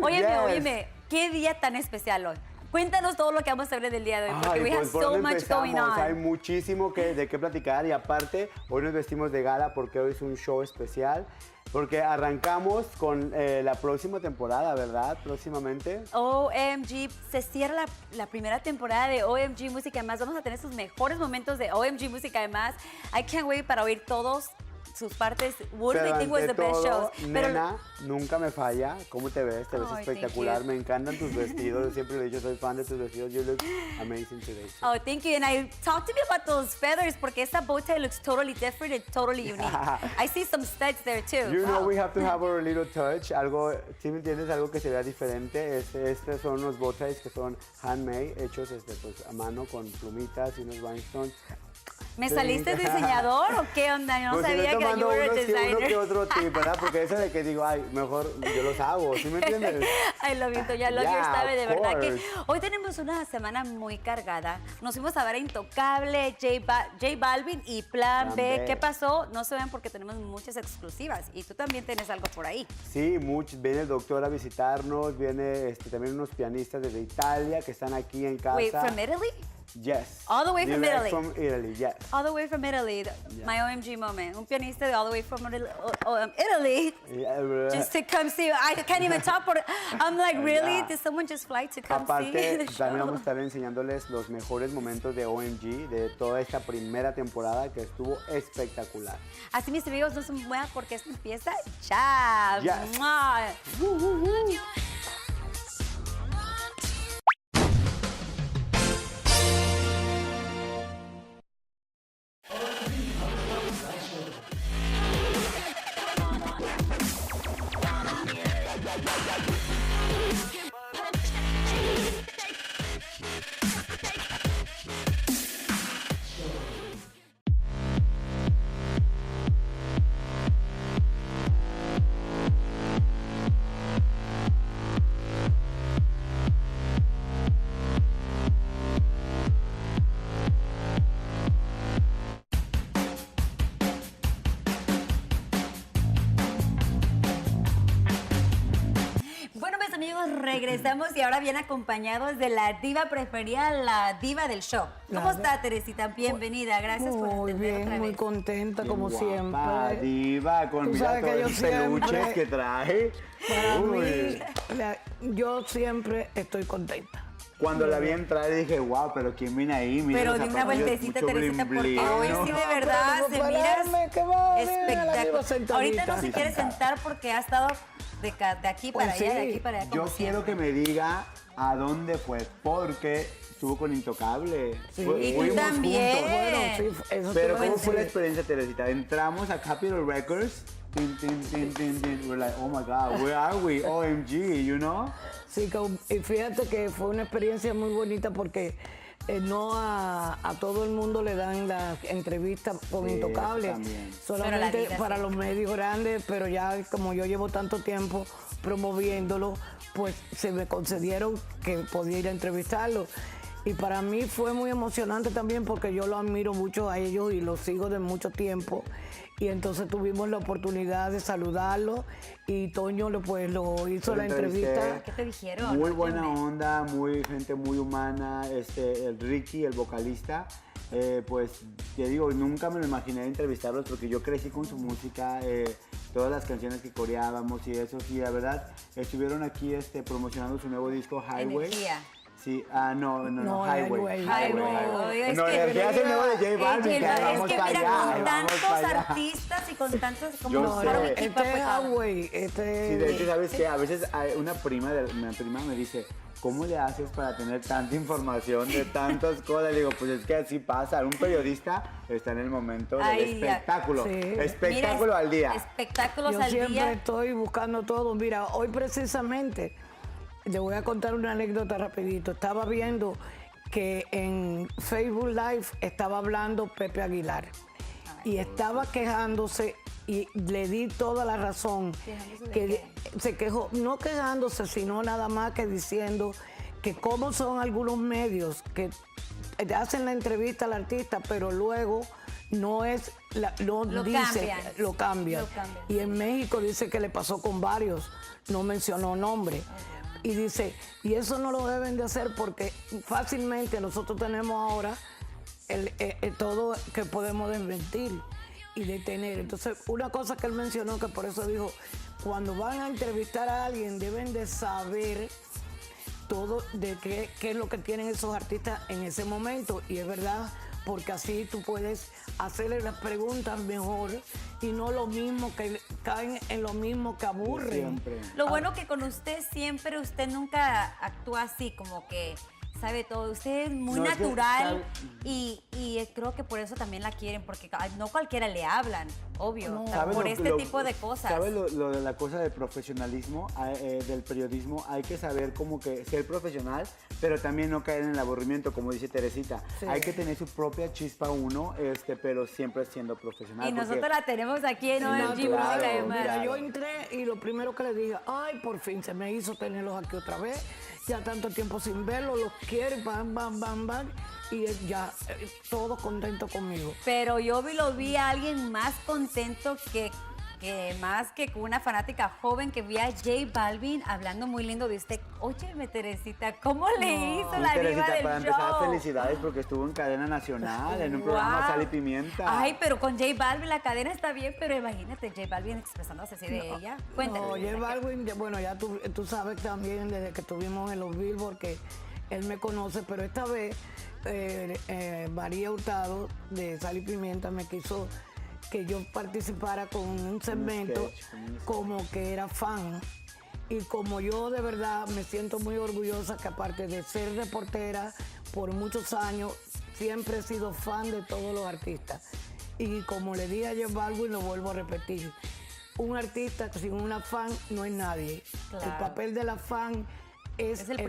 Óyeme, ¿qué día tan especial hoy? Cuéntanos todo lo que vamos a hablar del día de hoy, porque we have so much going on. Hay muchísimo de qué platicar y aparte, hoy nos vestimos de gala porque hoy es un show especial. Porque arrancamos con la próxima temporada, ¿verdad? Próximamente. OMG, se cierra la primera temporada de OMG Música y Más. Vamos a tener sus mejores momentos de OMG Música y Más. I can't wait para oír todos sus partes. What do they think was the best shows? Nena, nunca me falla. ¿Cómo te ves? Te ves espectacular. Me encantan tus vestidos. Yo siempre le he dicho, soy fan de tus vestidos. You look amazing today. Oh, thank you. And I talked to me about those feathers porque esta bow tie looks totally different and totally unique. I see some studs there too. You know, we have to have our little touch. Algo, ¿sí me entiendes? Algo que se vea diferente. Estos son unos bow ties que son handmade, hechos pues, a mano con plumitas y unos rhinestones. ¿Me saliste diseñador o qué onda? Yo no sabía que you were a designer. Uno que otro tip, ¿verdad? Porque eso de que digo, ay, mejor yo los hago, ¿sí me entiendes? I love you, ya love your style, de verdad que hoy tenemos una semana muy cargada. Nos fuimos a ver a Intocable, J Balvin y Plan B. ¿Qué pasó? No se ven porque tenemos muchas exclusivas y tú también tienes algo por ahí. Sí, viene el doctor a visitarnos, viene también unos pianistas desde Italia que están aquí en casa. Wait, from Italy? Yes. All the way from Italy. From Italy, yes. All the way from Italy. Yeah. My OMG moment. Un pianista de all the way from Italy. Yeah, just to come see. I can't even talk. I'm like, really? Did someone just fly to come see the show? También vamos a estar enseñándoles los mejores momentos de OMG de toda esta primera temporada que estuvo espectacular. Así mis amigos, no se muevan porque esto empieza ya. Yes. Regresamos y ahora bien acompañados de la diva preferida, la diva del show. ¿Cómo está, Teresita? Bienvenida, gracias por atender bien, otra vez. Muy contenta, como siempre. Diva, con mira todos los peluches que trae. Para mí, yo siempre estoy contenta. Cuando la vi entrar dije, wow, pero ¿quién viene ahí? Mira, pero di una vueltecita, Teresita, porque hoy sí de verdad se mira espectacular. Ahorita no se quiere sentar porque ha estado de aquí para allá, de aquí para allá. Yo quiero que me diga a dónde fue, porque estuvo con Intocable. Sí. Y tú también. Juntos. Bueno, sí, eso. Pero ¿cómo fue la experiencia, Teresita? Entramos a Capitol Records. We're like, oh my God, where are we? OMG, you know? Sí, y fíjate que fue una experiencia muy bonita porque no a todo el mundo le dan las entrevistas con Intocable, solamente para los medios grandes, pero ya como yo llevo tanto tiempo promoviéndolo, pues se me concedieron que podía ir a entrevistarlo. Y para mí fue muy emocionante también porque yo lo admiro mucho a ellos y los sigo de mucho tiempo. Y entonces tuvimos la oportunidad de saludarlo y Toño pues lo hizo la entrevista. ¿Qué te dijeron? Muy buena onda, gente muy humana. El Ricky, el vocalista, pues te digo, nunca me lo imaginé entrevistarlos porque yo crecí con su música, todas las canciones que coreábamos y eso. Y la verdad, estuvieron aquí promocionando su nuevo disco, Highway. Energía. Sí, no, Highway. Es no, que energía es el nuevo de J Balvin, es que mira, con tantos artistas y con tantos como yo sé. Highway, Sí, de hecho, ¿sabes qué? A veces una prima me dice, ¿cómo le haces para tener tanta información de tantas cosas? Le digo, pues es que así pasa. Un periodista está en el momento del espectáculo. Sí. Espectáculo al día. Espectáculos al día. Yo siempre estoy buscando todo. Mira, hoy precisamente le voy a contar una anécdota rapidito. Estaba viendo que en Facebook Live estaba hablando Pepe Aguilar y estaba quejándose y le di toda la razón. Que se quejó, no quejándose, sino nada más que diciendo que cómo son algunos medios que hacen la entrevista al artista, pero luego no es, lo cambian. Y en México dice que le pasó con varios, no mencionó nombre. Y dice, y eso no lo deben de hacer porque fácilmente nosotros tenemos ahora todo que podemos desmentir y detener. Entonces, una cosa que él mencionó, que por eso dijo, cuando van a entrevistar a alguien deben de saber todo de qué es lo que tienen esos artistas en ese momento. Y es verdad, porque así tú puedes hacerle las preguntas mejor y no lo mismo que caen en lo mismo que aburren. Siempre. Lo bueno que con usted siempre, usted nunca actúa así como que sabe todo. Usted es muy natural y creo que por eso también la quieren, porque no cualquiera le hablan, obvio, No. por este tipo de cosas. ¿Sabes lo de la cosa del profesionalismo, del periodismo? Hay que saber como que ser profesional, pero también no caer en el aburrimiento, como dice Teresita. Sí. Hay que tener su propia chispa uno, pero siempre siendo profesional. Y nosotros la tenemos aquí en OMG Musica, además. Mira, yo entré y lo primero que le dije, ay, por fin se me hizo tenerlos aquí otra vez. Ya tanto tiempo sin verlos, los quiero, bam, bam, bam, bam. Y ya, todos contentos conmigo. Pero yo lo vi a alguien más contento que más que con una fanática joven que vi a J Balvin hablando muy lindo de usted. Óyeme, Teresita, ¿cómo le hizo la Teresita, diva del para show? empezar, felicidades porque estuvo en cadena nacional, en un programa Sal y Pimienta. Ay, pero con J Balvin la cadena está bien, pero imagínate J Balvin expresándose así de ella. Cuéntame. No, J Balvin, bueno, ya tú sabes también desde que estuvimos en los Billboard que él me conoce, pero esta vez María Hurtado de Sal y Pimienta me quiso que yo participara con un segmento como que era fan. Y como yo de verdad me siento muy orgullosa que aparte de ser reportera por muchos años, siempre he sido fan de todos los artistas. Y como le dije a J Balvin, lo vuelvo a repetir, un artista sin una fan no es nadie. Claro. El papel de la fan es el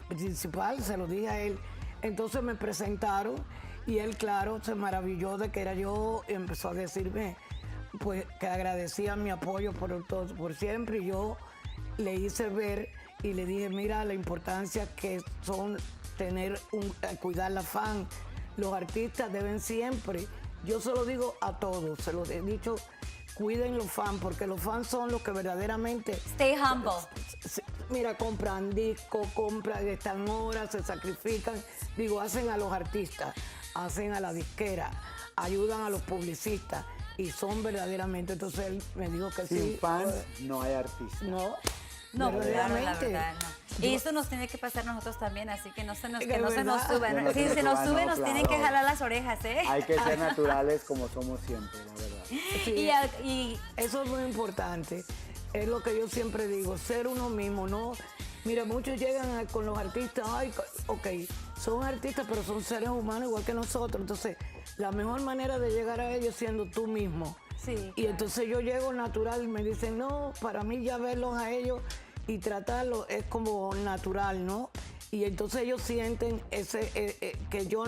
principal, se lo dije a él. Entonces me presentaron y él, claro, se maravilló de que era yo y empezó a decirme pues, que agradecía mi apoyo por siempre. Y yo le hice ver y le dije, mira la importancia que son cuidar la fan. Los artistas deben siempre, yo se lo digo a todos, se lo he dicho, cuiden los fans, porque los fans son los que verdaderamente... Stay humble. Mira, compran discos, están horas, se sacrifican. Digo, hacen a los artistas, hacen a la disquera, ayudan a los publicistas y son verdaderamente. Entonces él me dijo que sí. Sin fans no hay artistas. No, claro, la verdad, no. Y eso nos tiene que pasar nosotros también, así que no se nos suban. Si se nos sube, nos tienen que jalar las orejas, ¿eh? Hay que ser naturales como somos siempre, la verdad. Sí, y eso es muy importante. Es lo que yo siempre digo, ser uno mismo, ¿no? Mira, muchos llegan con los artistas, ay, ok, son artistas, pero son seres humanos igual que nosotros. Entonces, la mejor manera de llegar a ellos es siendo tú mismo. Sí, claro. Y entonces yo llego natural y me dicen, no, para mí ya verlos a ellos y tratarlos es como natural, ¿no? Y entonces ellos sienten que yo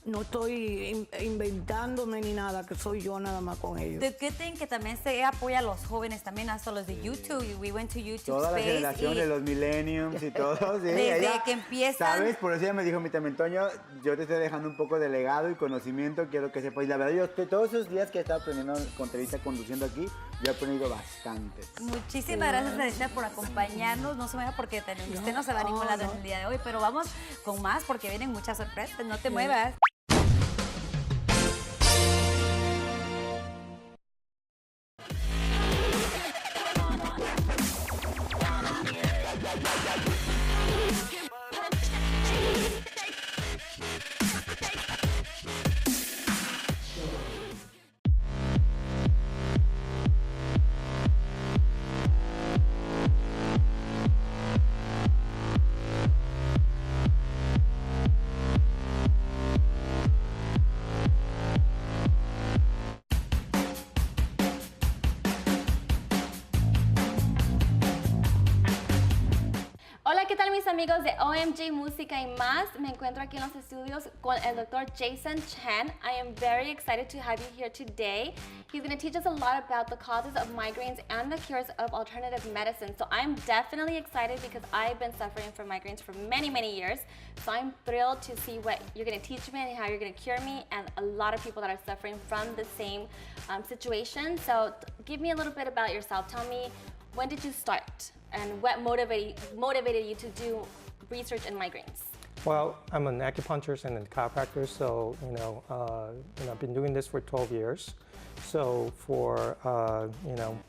no estoy inventándome ni nada, que soy yo nada más con ellos. The good thing que también se apoya a los jóvenes también, hasta los de YouTube. We went to YouTube Toda Space. La generación de los millenniums y todo. Sí, desde que empiezan. ¿Sabes? Por eso ella me dijo, mi también, Toño, yo te estoy dejando un poco de legado y conocimiento, quiero que sepas. Y la verdad, yo todos esos días que he estado aprendiendo con Teresa conduciendo aquí, yo he aprendido bastante. Muchísimas gracias, Teresa, por acompañarnos. No se vaya porque usted no se va a ningún lado en el día de hoy, pero vamos con más porque vienen muchas sorpresas. No te muevas. Hola, ¿qué tal mis amigos de OMG Música y más? Me encuentro aquí en los estudios con el Dr. Jason Chen. I am very excited to have you here today. He's going to teach us a lot about the causes of migraines and the cures of alternative medicine. So I'm definitely excited because I've been suffering from migraines for many, many years. So I'm thrilled to see what you're going to teach me and how you're going to cure me and a lot of people that are suffering from the same situation. So give me a little bit about yourself. Tell me when did you start? And what motivated you to do research in migraines? Well, I'm an acupuncturist and a chiropractor, so I've been doing this for 12 years. So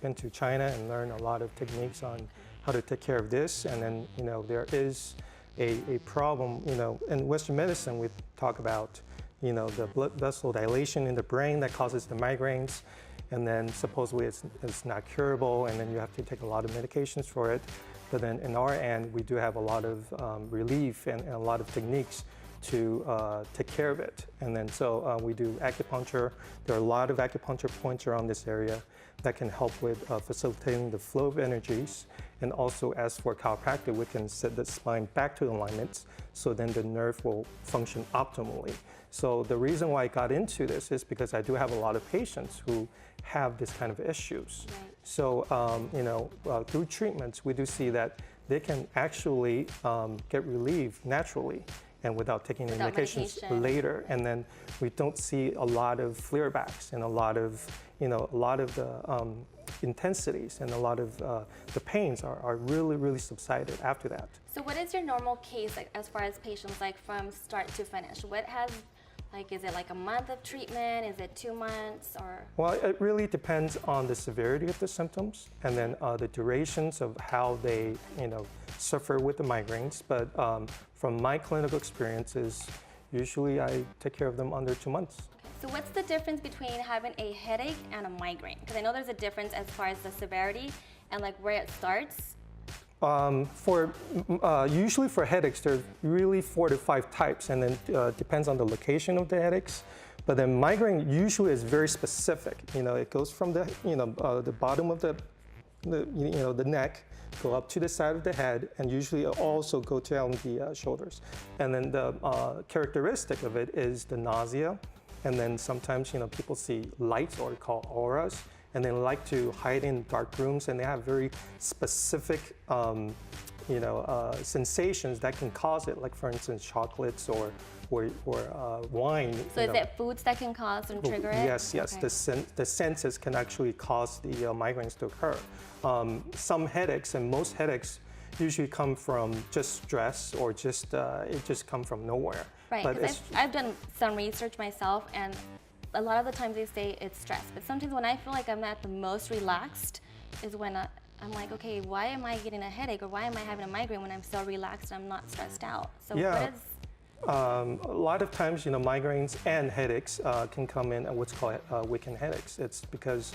been to China and learned a lot of techniques on how to take care of this. And then there is a problem. In Western medicine we talk about the blood vessel dilation in the brain that causes the migraines, and then supposedly it's not curable, and then you have to take a lot of medications for it. But then in our end, we do have a lot of relief and a lot of techniques to take care of it. And then so we do acupuncture. There are a lot of acupuncture points around this area that can help with facilitating the flow of energies. And also, as for chiropractic, we can set the spine back to alignment, so then the nerve will function optimally. So the reason why I got into this is because I do have a lot of patients who have this kind of issues. Right. So, through treatments, we do see that they can actually get relief naturally and without taking any medications later. And then we don't see a lot of flare backs and a lot of the intensities and a lot of the pains are really, really subsided after that. So what is your normal case as far as patients, from start to finish? What has, is it a month of treatment? Is it 2 months or? Well, it really depends on the severity of the symptoms and then the durations of how they, suffer with the migraines. But from my clinical experiences, usually I take care of them under 2 months. So what's the difference between having a headache and a migraine? Because I know there's a difference as far as the severity and where it starts. Usually for headaches, there's really 4 to 5 types, and then depends on the location of the headaches. But then migraine usually is very specific. It goes from the bottom of the neck, go up to the side of the head, and usually also go down the shoulders. And then the characteristic of it is the nausea. And then sometimes, people see lights, or called auras, and they like to hide in dark rooms, and they have very specific, sensations that can cause it, like for instance, chocolates or wine. So is it foods that can cause and trigger it? Yes. Okay. The senses can actually cause the migraines to occur. Some headaches, and most headaches, usually come from just stress, or it just come from nowhere. Right, because I've done some research myself, and a lot of the times they say it's stress. But sometimes when I feel like I'm at the most relaxed is when I'm like, okay, why am I getting a headache, or why am I having a migraine when I'm so relaxed and I'm not stressed out? So what is... a lot of times, migraines and headaches can come in what's called weekend headaches. It's because,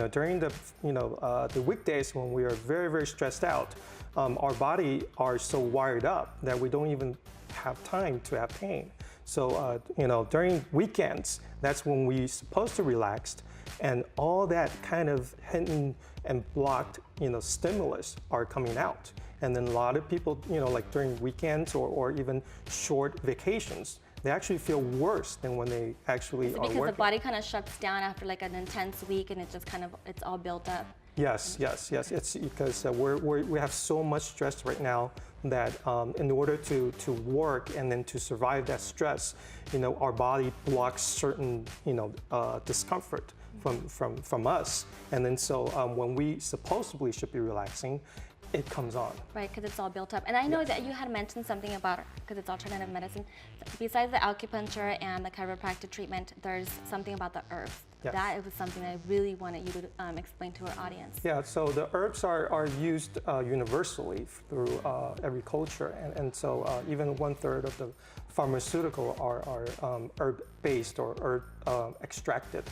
during the weekdays when we are very, very stressed out, our body are so wired up that we don't even have time to have pain. So, during weekends, that's when we're supposed to relax, and all that kind of hidden and blocked, stimulus are coming out. And then a lot of people, during weekends or even short vacations, they actually feel worse than when they actually are working. Because the body kind of shuts down after an intense week, and it just it's all built up. Yes. It's because we have so much stress right now that in order to work and then to survive that stress, our body blocks certain discomfort from us, and then so when we supposedly should be relaxing, it comes on. Right, because it's all built up. And I know that you had mentioned something about, because it's alternative medicine, besides the acupuncture and the chiropractic treatment, there's something about the herbs. Yes. That was something I really wanted you to explain to our audience. Yeah, so the herbs are used universally through every culture, and so even 1/3 of the pharmaceutical are herb-based or herb extracted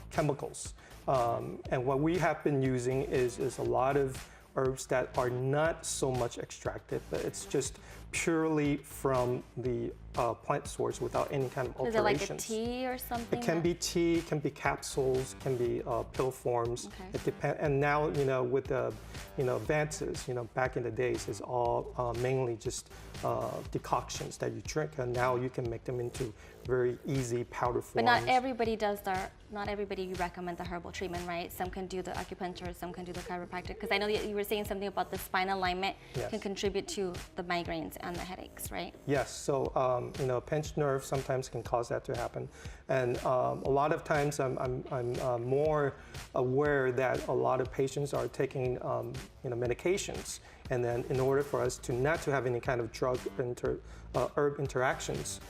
chemicals. And what we have been using is a lot of herbs that are not so much extracted, but it's just purely from the plant source without any kind of alterations. Is it like a tea or something? It can be tea, can be capsules, can be pill forms. Okay. It depends. And now, with the advances, back in the days, is all mainly just decoctions that you drink, and now you can make them into very easy powder forms. But not everybody not everybody recommend the herbal treatment, right? Some can do the acupuncture, some can do the chiropractic. Because I know that you were saying something about the spine alignment. Yes. Can contribute to the migraines. on the headaches, right? Yes, so pinched nerve sometimes can cause that to happen, and a lot of times I'm more aware that a lot of patients are taking medications, and then in order for us to not to have any kind of herb interactions,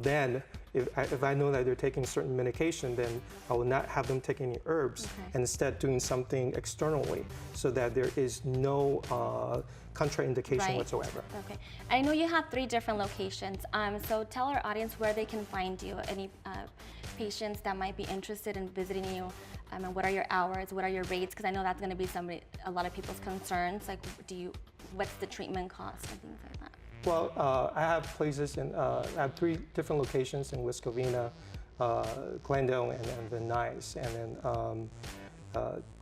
then if I know that they're taking certain medication, then I will not have them take any herbs, and instead doing something externally so that there is no contraindication whatsoever. Okay. I know you have 3 different locations, so tell our audience where they can find you. Any patients that might be interested in visiting you, and what are your hours, what are your rates? Because I know that's going to be a lot of people's concerns. Like, what's the treatment cost and things like that? Well, I have places I have 3 different locations in West Covina, Glendale, and Van Nuys, and then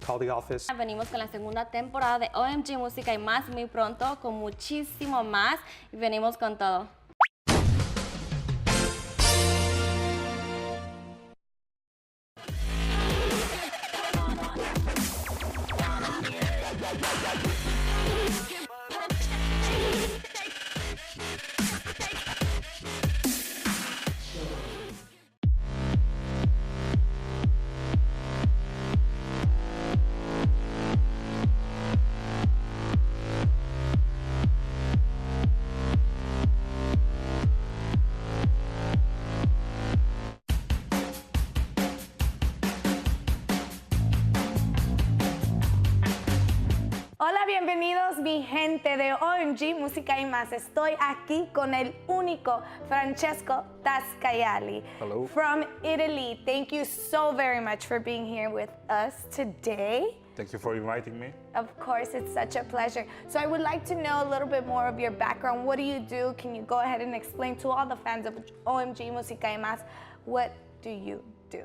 call the office. Venimos con la segunda temporada de OMG Música y Más muy pronto, con muchísimo más, y venimos con todo. Hola, bienvenidos mi gente de OMG Música y Más. Estoy aquí con el único Francesco Tascaiali. Hello. From Italy. Thank you so very much for being here with us today. Thank you for inviting me. Of course, it's such a pleasure. So I would like to know a little bit more of your background. What do you do? Can you go ahead and explain to all the fans of OMG Música y Más, what do you do?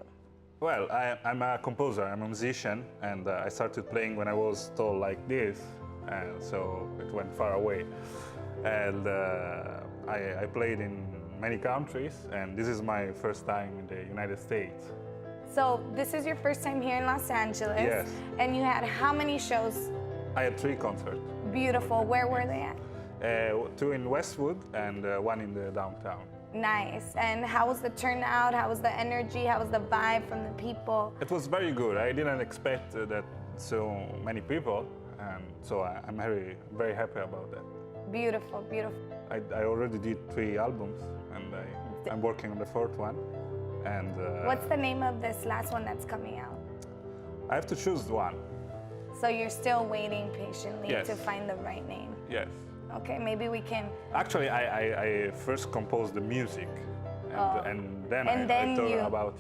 Well, I'm a composer, I'm a musician, and I started playing when I was tall like this, and so it went far away. And I played in many countries, and this is my first time in the United States. So this is your first time here in Los Angeles. Yes. And you had how many shows? I had 3 concerts. Beautiful. Where were they at? 2 in Westwood and 1 in the downtown. Nice. And how was the turnout? How was the energy? How was the vibe from the people? It was very good. I didn't expect that so many people, and so I'm very, very happy about that. Beautiful, beautiful. I already did 3 albums, and I'm working on the 4th one. And what's the name of this last one that's coming out? I have to choose one. So you're still waiting patiently Yes. to find the right name? Yes. Okay, maybe we can. Actually, I first composed the music, and then I thought about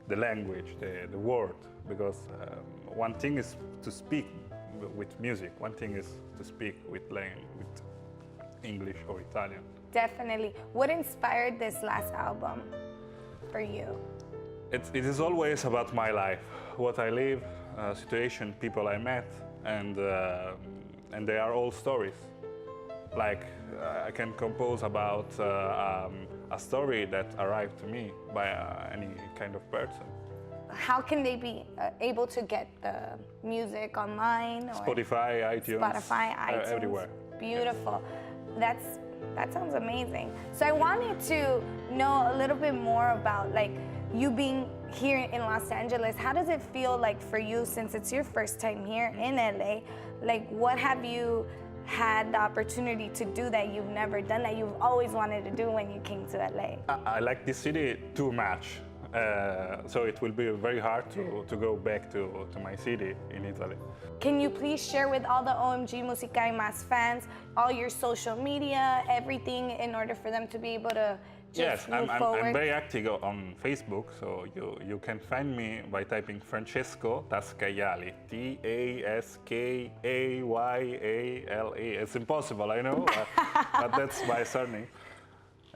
the language, the word, because one thing is to speak with music, one thing is to speak with English or Italian. Definitely. What inspired this last album for you? It is always about my life, what I live, situation, people I met, and they are all stories. Like I can compose about a story that arrived to me by any kind of person. How can they be able to get the music online? Or Spotify, iTunes, everywhere. Beautiful. That sounds amazing. So I wanted to know a little bit more about you being here in Los Angeles. How does it feel like for you, since it's your first time here in LA? What have you had the opportunity to do that you've never done, that you've always wanted to do when you came to LA? I like this city too much. So it will be very hard to go back to my city in Italy. Can you please share with all the OMG Musica y Más fans all your social media, everything, in order for them to be able to just move forward? I'm very active on Facebook, so you can find me by typing Francesco Tascaiali, Taskayale. It's impossible, I know, but that's my surname.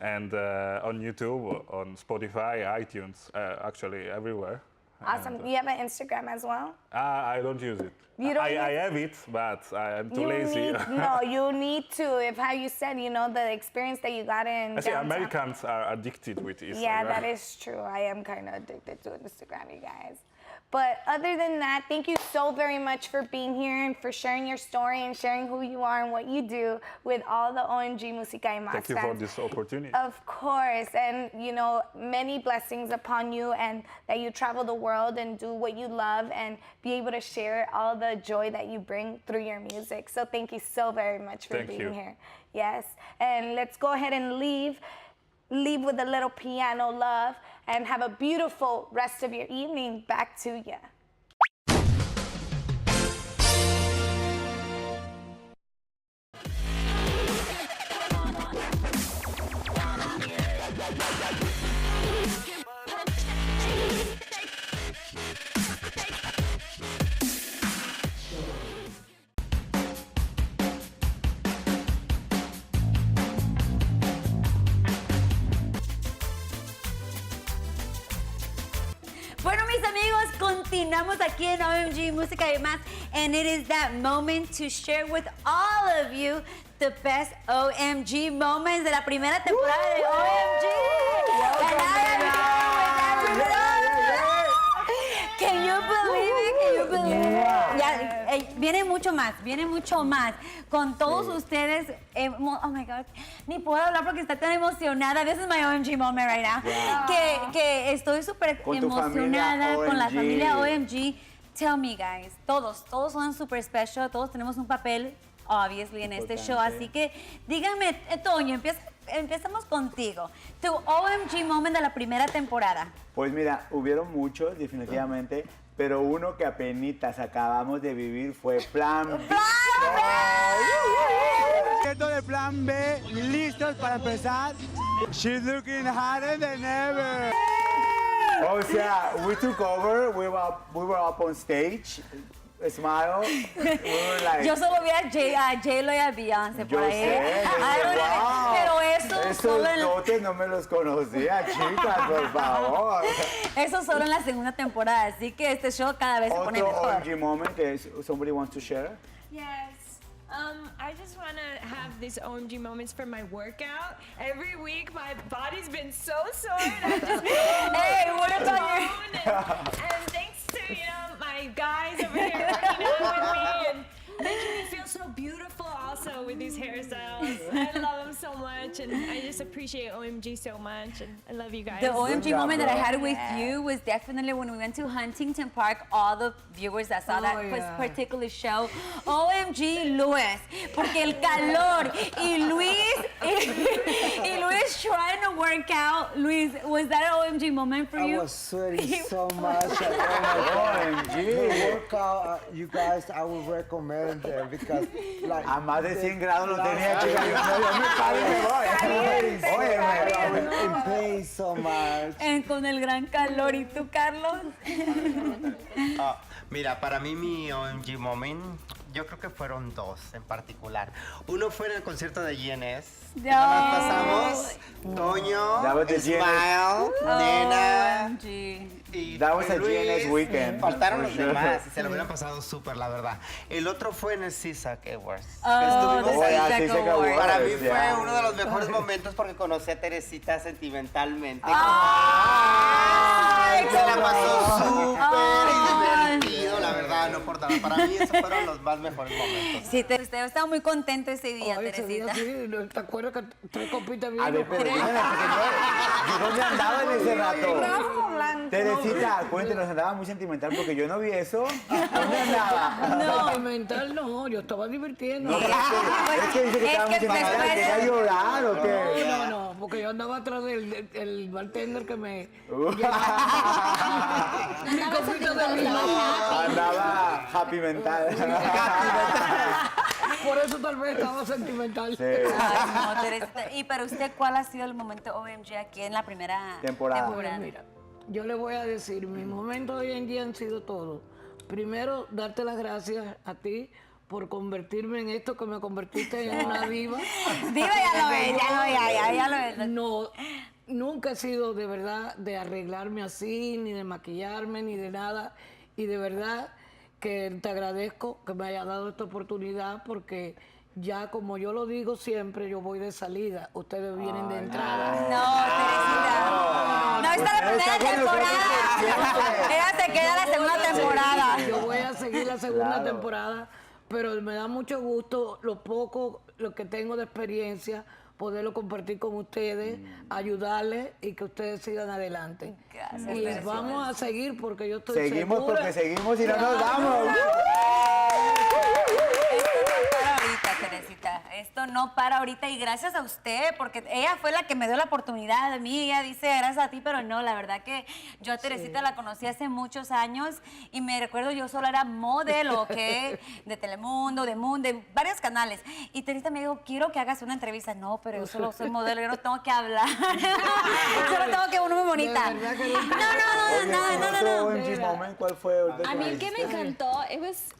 And on YouTube, on Spotify, iTunes, actually everywhere. Awesome. And, you have an Instagram as well? I don't use it. You don't I have it, but I'm too lazy. No, you need to. If how you said, the experience that you got in I see downtown. Americans are addicted with Instagram. Yeah, that is true. I am kind of addicted to Instagram, you guys. But other than that, thank you so very much for being here and for sharing your story and sharing who you are and what you do with all the OMG Musica y Más Thank you for this opportunity. Of course, and you know, many blessings upon you, and that you travel the world and do what you love and be able to share all the joy that you bring through your music. So thank you so very much for being here. Yes, and let's go ahead and leave with a little piano love and have a beautiful rest of your evening. Back to you. Bueno, mis amigos, continuamos aquí en OMG Música y Más, and it is that moment to share with all of you the best OMG moments de la primera temporada de OMG. Can you believe it? Can you believe it? Ya, viene mucho más. Con todos ustedes, oh my God, ni puedo hablar porque está tan emocionada. This is my OMG moment right now. Que estoy súper emocionada con la familia OMG. Tell me, guys, todos son super special, todos tenemos un papel, obviously, en este show. Así que díganme, Toño, empezamos contigo. Tu OMG moment de la primera temporada. Pues mira, hubieron muchos, definitivamente, pero uno que apenitas acabamos de vivir fue Plan B. De Plan B, listos para empezar. She's looking hotter than ever. O sea, we took over, we were up on stage. Smile. Like, yo solo vi a J-Lo y a Beyoncé por ahí. Sé, wow. Pero eso esos dotes no me los conocía, chicas, por favor. Eso solo en la segunda temporada, así que este show cada vez se pone mejor. Otro OMG moment que somebody wants to share? Yes. I just want to have these OMG moments for my workout. Every week, my body's been so sore. And Hey, what about your... And thanks to, my guys over here working out with me and making me feel so beautiful also with these hairstyles. I love them so much, and I just appreciate OMG so much, and I love you guys. The OMG moment that I had with you was definitely when we went to Huntington Park, all the viewers that saw that particular show. OMG Luis, porque el calor, y Luis trying to work out. Luis, was that an OMG moment for you? I was sweating so much. OMG. The workout, you guys, I would recommend because like a más de 100 grados lo tenía, chicas. Yo me paro y me voy. I was in pain so much. Con el gran calor. ¿Y tú, Carlos? Mira, para mí mi OMG moment, yo creo que fueron dos en particular. Uno fue en el concierto de GNS. Nos pasamos Toño, Smile, Nena OMG. y That was a Luis. GNS weekend. Faltaron los demás y se lo hubieran pasado súper, la verdad. El otro fue en el CISAC Awards. Oh, Para mí fue uno de los mejores momentos porque conocí a Teresita sentimentalmente. Se la pasó súper divertido, la verdad, no por nada. Para mí esos fueron los más mejores momentos. Sí, usted estaba muy contento ese día, Teresita. ¿Te acuerdas que 3 copitas bien? A ver, pero ¿dónde andaba en ese rato? Teresita, cuéntenos, andaba muy sentimental porque yo no vi eso. ¿Dónde andaba? Sentimental no, yo estaba divirtiendo. No, es que dice que estaba muy sentimental, ¿quería llorar o qué? No, porque yo andaba atrás del bartender que me... Andaba happy mental. Por eso tal vez estaba sentimental. Sí. Ay, no, Teresita. ¿Y para usted cuál ha sido el momento OMG aquí en la primera temporada? Mira, yo le voy a decir, mis momentos hoy en día han sido todos. Primero, darte las gracias a ti por convertirme en esto que me convertiste en una diva. Diva, ya lo ves. No, nunca he sido de verdad de arreglarme así, ni de maquillarme, ni de nada. Y de verdad que te agradezco que me hayas dado esta oportunidad porque ya como yo lo digo siempre, yo voy de salida, ustedes vienen de entrada. No, Teresita. No está la primera temporada. Ella se queda la segunda temporada. Yo voy a seguir la segunda temporada, pero me da mucho gusto lo que tengo de experiencia, poderlo compartir con ustedes, ayudarles y que ustedes sigan adelante. Gracias, y vamos a seguir porque yo estoy Seguimos segura. porque seguimos y no nos vamos. Teresita, esto no para ahorita y gracias a usted, porque ella fue la que me dio la oportunidad a mí, ella dice gracias a ti, pero no, la verdad que yo a Teresita la conocí hace muchos años y me recuerdo yo solo era modelo, ¿ok? De Telemundo, de Mundo, de varios canales, y Teresita me dijo, quiero que hagas una entrevista, no, pero yo solo soy modelo, yo no tengo que hablar, solo tengo que uno muy bonita. No. OMG moment, ¿cuál fue? A mí el que me encantó, it was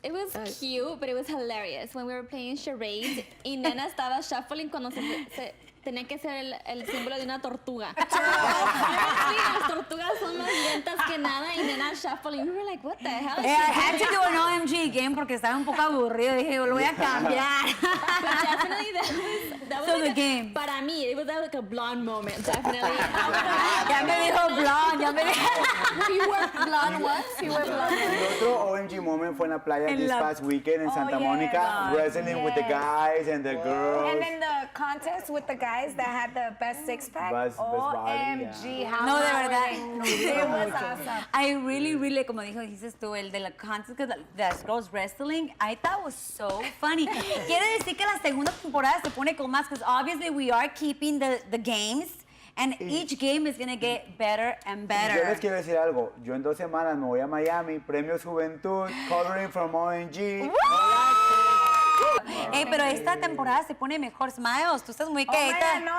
cute, but it was hilarious when we were playing charades y Nena estaba shuffling cuando se tenía que ser el símbolo de una tortuga. Las tortugas son más lentas que nada y Nena shuffling. We were like, what the hell? I had to do an OMG game porque estaba un poco aburrido. Dije, lo voy a cambiar. But definitely that was So like the game. Para mí, it was like a blonde moment, definitely. Ya me dijo blonde, ya me dijo. You were blonde once? You were blonde. El otro OMG moment fue en la playa this past weekend in Santa yes. Monica, wrestling with the guys and the girls. And then the contest with the guys that had the best six pack. Best body, OMG, how No, de hot verdad. were they? It was awesome. I really, como dices tú, el de la contest de las girls wrestling, I thought was so funny. Quiere decir que la segunda temporada se pone con más, because obviously we are keeping the games, and each game is going to get better and better. Yo les quiero decir algo. Yo en 2 semanas me voy a Miami, Premios Juventud, coloring from OMG. Pero esta temporada se pone mejor, Smiles. Tú estás muy quieta. No,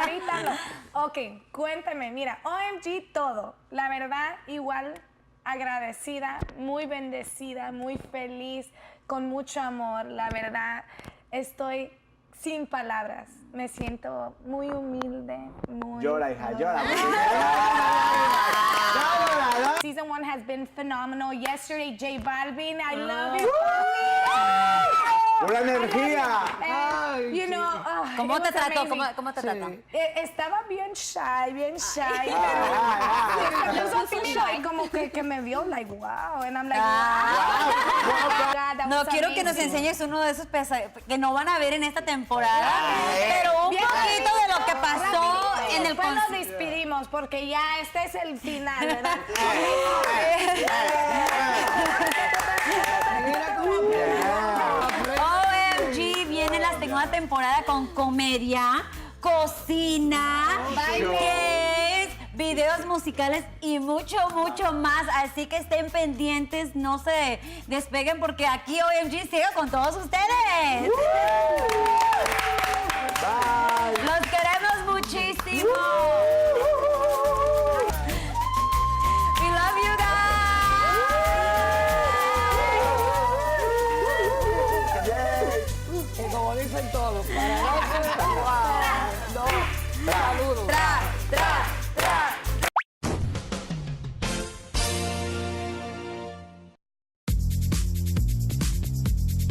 ahorita no. Ok, cuéntame, mira, OMG todo. La verdad, igual agradecida, muy bendecida, muy feliz, con mucho amor. La verdad, estoy sin palabras. Me siento muy humilde, muy... Llora, hija, llora. Season 1 has been phenomenal. Yesterday, J Balvin, I love you. ¡Una energía! You know, ¿Cómo it te was trató? amazing. ¿Cómo te trató? Estaba bien shy, pero como que me vio like wow, and I'm like wow. God, No, quiero que nos enseñes uno de esos que no van a ver en esta temporada, pero un poquito de lo que pasó en el Después nos despedimos porque ya este es el final, ¿verdad? OMG viene la segunda temporada con comedia, cocina, games, videos musicales y mucho más. Así que estén pendientes, no se despeguen porque aquí OMG sigue con todos ustedes. Bye. Los queremos muchísimo. We love you guys. Como dicen todos,